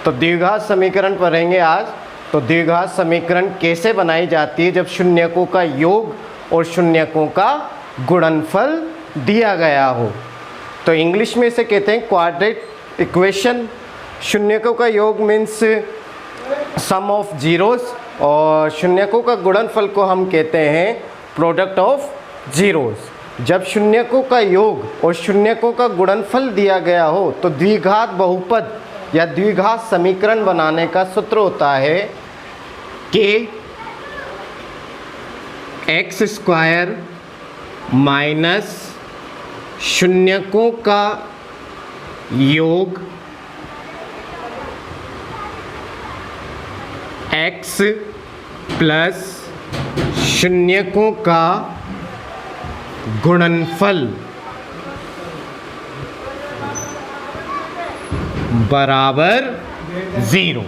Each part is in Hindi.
तो द्विघात समीकरण पढ़ेंगे आज। तो द्विघात समीकरण कैसे बनाई जाती है जब शून्यकों का योग और शून्यकों का गुणनफल दिया गया हो। तो इंग्लिश में इसे कहते हैं क्वाड्रेटिक इक्वेशन। शून्यकों का योग मीन्स सम ऑफ जीरोस और शून्यकों का गुणनफल को हम कहते हैं प्रोडक्ट ऑफ जीरोस। जब शून्यकों का योग और शून्यकों का गुणनफल दिया गया हो तो द्विघात बहुपद या द्विघात समीकरण बनाने का सूत्र होता है कि एक्स स्क्वायर माइनस शून्यकों का योग एक्स प्लस शून्यकों का गुणनफल बराबर 0।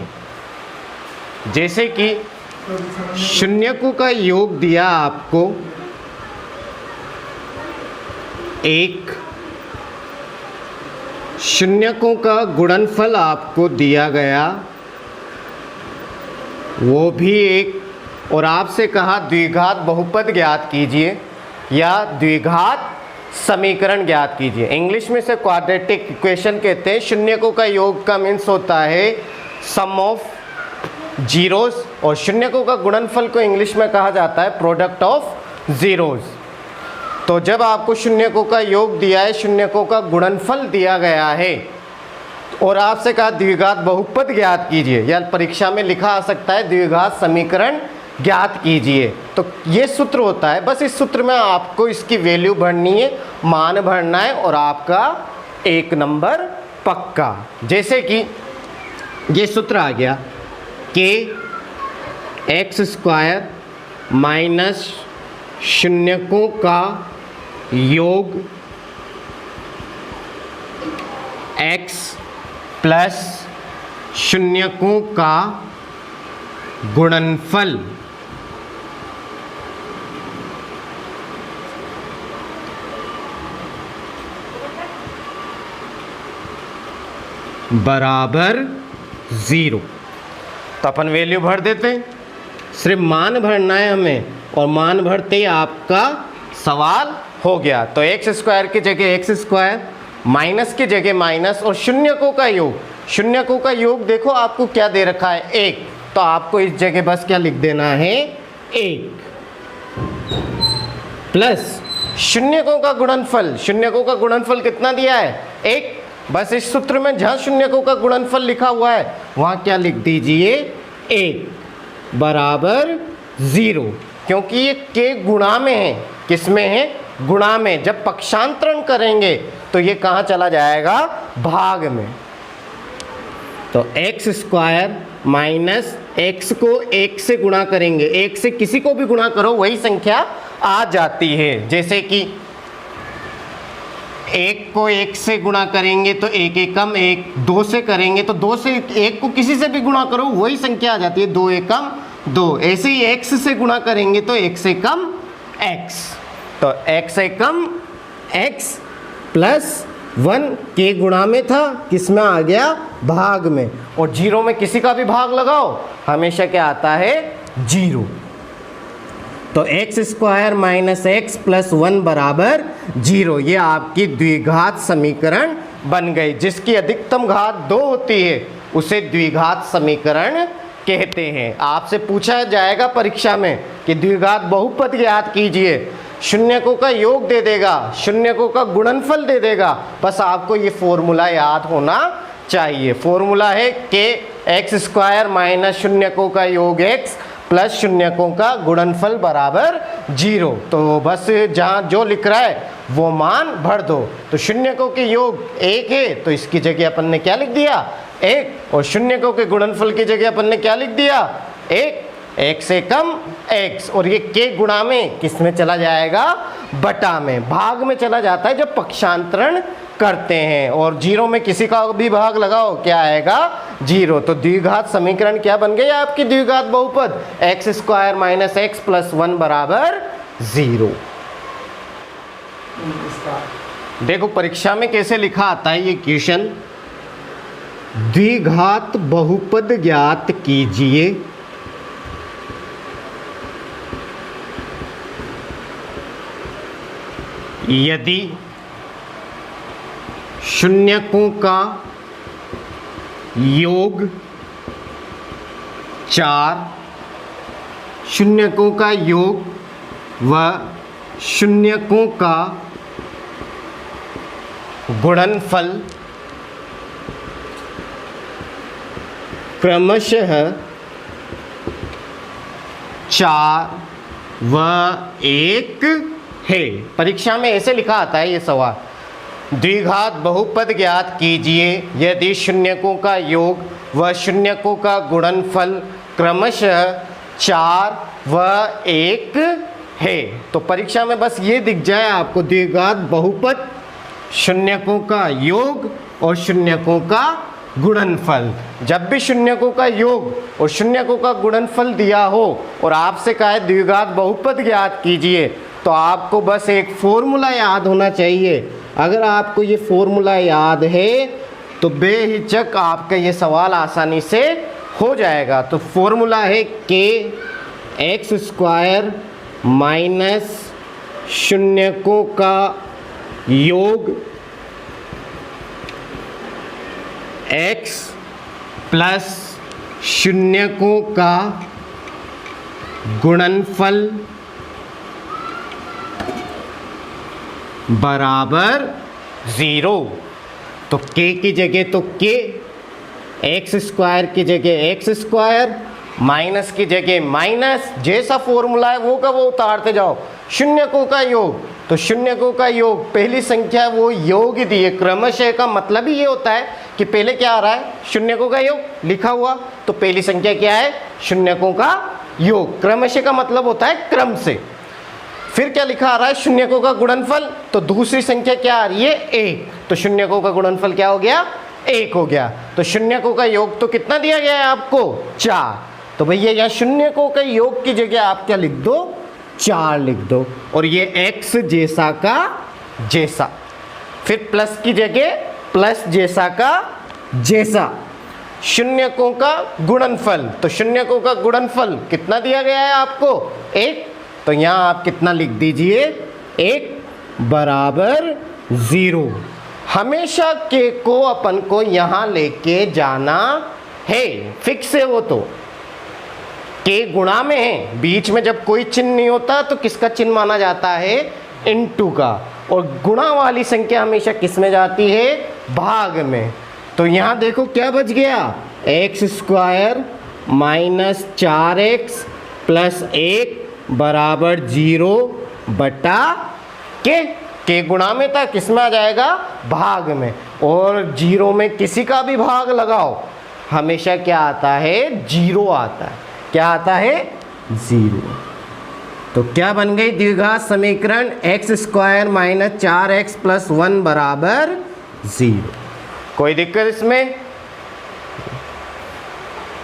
जैसे कि शून्यकों का योग दिया आपको 1, शून्यकों का गुणनफल आपको दिया गया वो भी 1, और आपसे कहा द्विघात बहुपद ज्ञात कीजिए या द्विघात समीकरण ज्ञात कीजिए। इंग्लिश में से क्वाड्रेटिक इक्वेशन कहते हैं। शून्यकों का योग का मीन्स होता है सम ऑफ जीरोस और शून्यकों का गुणनफल को इंग्लिश में कहा जाता है प्रोडक्ट ऑफ जीरोस। तो जब आपको शून्यकों का योग दिया है, शून्यकों का गुणनफल दिया गया है और आपसे कहा द्विघात बहुपद ज्ञात कीजिए या परीक्षा में लिखा आ सकता है द्विघात समीकरण ज्ञात कीजिए, तो ये सूत्र होता है। बस इस सूत्र में आपको इसकी वैल्यू भरनी है, मान भरना है और आपका 1 नंबर पक्का। जैसे कि ये सूत्र आ गया कि एक्स स्क्वायर माइनस शून्यकों का योग एक्स प्लस शून्यकों का गुणनफल बराबर 0। तो अपन वैल्यू भर देते हैं, सिर्फ मान भरना है हमें और मान भरते ही आपका सवाल हो गया। तो एक्स स्क्वायर की जगह एक्स स्क्वायर, माइनस की जगह माइनस और शून्यकों का योग। शून्यकों का योग देखो आपको क्या दे रखा है 1, तो आपको इस जगह बस क्या लिख देना है 1 प्लस शून्यकों का गुणनफल। शून्यकों का गुणनफल कितना दिया है 1। बस इस सूत्र में जहाँ शून्यकों का गुणनफल लिखा हुआ है वहाँ क्या लिख दीजिए 1 बराबर 0, क्योंकि ये के गुणा में है। किस में है? गुणा में। जब पक्षांतरण करेंगे तो ये कहाँ चला जाएगा? भाग में। तो एक्स स्क्वायर माइनस एक्स को 1 से गुणा करेंगे, 1 से किसी को भी गुणा करो वही संख्या आ जाती है। जैसे कि 1 को 1 से गुणा करेंगे तो 1 एकम 1, 2 से करेंगे तो 2 से 1 को किसी से भी गुणा करो वही संख्या आ जाती है, 2 एकम 2। ऐसे ही x से गुणा करेंगे तो x एकम x, तो x एकम x प्लस 1 के गुणा में था, किस में आ गया? भाग में। और 0 में किसी का भी भाग लगाओ हमेशा क्या आता है? 0। तो x square minus x plus 1 बराबर 0। ये आपकी द्विघात समीकरण बन गई। जिसकी अधिकतम घात 2 होती है उसे द्विघात समीकरण कहते हैं। आपसे पूछा जाएगा परीक्षा में कि द्विघात बहुपद ज्ञात कीजिए, शून्यकों का योग दे देगा, शून्यकों का गुणनफल दे देगा, बस आपको ये फॉर्मूला याद होना चाहिए। फॉर्मूला है कि एक्स स्क्वायर माइनस शून्यकों का योग एक्स प्लस शून्यकों का गुणनफल बराबर 0। तो बस जहाँ जो लिख रहा है वो मान भर दो। तो शून्यकों के योग 1 है तो इसकी जगह अपन ने क्या लिख दिया? 1। और शून्यकों के गुणनफल की जगह अपन ने क्या लिख दिया? 1। x एकम x, और ये के गुणा में किस में चला जाएगा? बटा में, भाग में चला जाता है जब पक्षांतरण करते हैं। और 0 में किसी का भी भाग लगाओ क्या आएगा? 0। तो द्विघात समीकरण क्या बन गई आपकी? द्विघात बहुपद x square minus x plus 1 बराबर 0। देखो परीक्षा में कैसे लिखा आता है ये क्वेश्चन। द्विघात बहुपद ज्ञात कीजिए यदि शून्यकों का योग 4, शून्यकों का योग व शून्यकों का गुणनफल क्रमशः 4 व 1 है। परीक्षा में ऐसे लिखा आता है ये सवाल, द्विघात बहुपद ज्ञात कीजिए यदि शून्यकों का योग व शून्यकों का गुणनफल क्रमशः 4 व 1 है। तो परीक्षा में बस ये दिख जाए आपको, द्विघात बहुपद, शून्यकों का योग और शून्यकों का गुणनफल। जब भी शून्यकों का योग और शून्यकों का गुणनफल दिया हो और आपसे कहा है द्विघात बहुपद ज्ञात कीजिए, तो आपको बस एक फॉर्मूला याद होना चाहिए। अगर आपको ये फॉर्मूला याद है तो बेहिचक आपका ये सवाल आसानी से हो जाएगा। तो फॉर्मूला है kx² माइनस शून्यकों का योग x प्लस शून्यकों का गुणनफल बराबर 0। तो k की जगह तो k, x² की जगह x², माइनस की जगह माइनस, जैसा फॉर्मूला है वो का वो उतारते जाओ। शून्यकों का योग, तो शून्यकों का योग, पहली संख्या वो योग ही दी है। क्रमशः का मतलब ही ये होता है कि पहले क्या आ रहा है, शून्यकों का योग लिखा हुआ, तो पहली संख्या क्या है, शून्यकों का योग। क्रमशः का मतलब होता है क्रम से। फिर क्या लिखा आ रहा है, शून्यकों का गुणनफल, तो दूसरी संख्या क्या आ रही है, 1, तो शून्यकों का गुणनफल क्या हो गया, 1 हो गया। तो शून्यकों का योग तो कितना दिया गया है आपको, 4। तो भैया यहाँ शून्यकों के योग की जगह आप क्या लिख दो, 4 लिख दो, और ये x जैसा का जैसा, फिर प्लस की जगह प्लस जैसा का जैसा। शून्यकों का गुणनफल, तो शून्यकों का गुणनफल कितना दिया गया है आपको, 1, तो यहाँ आप कितना लिख दीजिए, 1 बराबर 0। हमेशा k को अपन को यहाँ लेके जाना है, फिक्स है वो, तो k गुणा में है, बीच में जब कोई चिन्ह नहीं होता तो किसका चिन्ह माना जाता है, इनटू का, और गुणा वाली संख्या हमेशा किस में जाती है, भाग में। तो यहाँ देखो क्या बच गया, x² माइनस 4x प्लस 1 बराबर 0 बटा k गुणा में था, किस में आ जाएगा, भाग में, और 0 में किसी का भी भाग लगाओ हमेशा क्या आता है, 0 आता है। क्या आता है, 0। तो क्या बन गई द्विघात समीकरण, x² माइनस 4x प्लस 1 बराबर 0। कोई दिक्कत इसमें?